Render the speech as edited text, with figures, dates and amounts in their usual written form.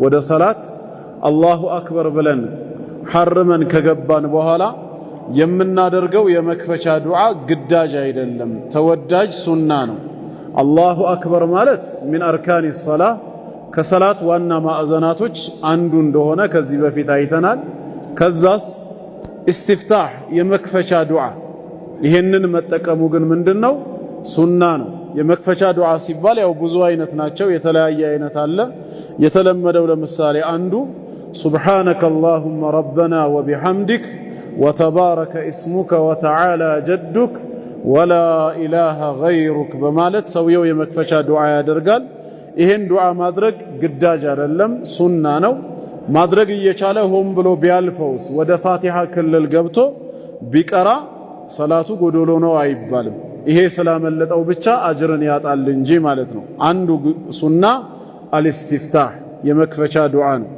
ወደ ሰላት አላሁ አክበር ብለን ሐርመን ከገባን በኋላ የምናደርገው የመክፈቻ ዱዓ ግዳጅ አይደለም፣ ተወዳጅ ሱና ነው። አላሁ አክበር ማለት ሚን አርካኒ ሰላህ ከሰላት ዋና ማዕዘናቶች አንዱ እንደሆነ ከዚህ በፊት አይተናል። ከዛስ ኢስቲፍታህ የመክፈቻ ዱዓ፣ ይሄንን መጠቀሙ ግን ምንድነው? ሱና ነው። የመክፈቻ ዱዓ ሲባል ያው ብዙ አይነት ናቸው፣ የተለያየ አይነት አለ። የተለመደው ለምሳሌ አንዱ ሱብሓነከ አላሁመ ረበና ወቢሐምዲክ ወተባረከ እስሙከ ወተዓላ ጀዱክ ወላ ኢላሃ ገይሩክ በማለት ሰውየው የመክፈቻ ዱዓ ያደርጋል። ይሄን ዱዓ ማድረግ ግዳጅ አይደለም፣ ሱና ነው። ማድረግ እየቻለ ሆን ብሎ ቢያልፈውስ ወደ ፋቲሃ ክልል ገብቶ ቢቀራ ሰላቱ ጎዶሎ ነው አይባልም። ይሄ ስላመለጠው ብቻ አጅርን ያጣል እንጂ ማለት ነው። አንዱ ሱና አልኢስቲፍታህ የመክፈቻ ዱዓ ነው።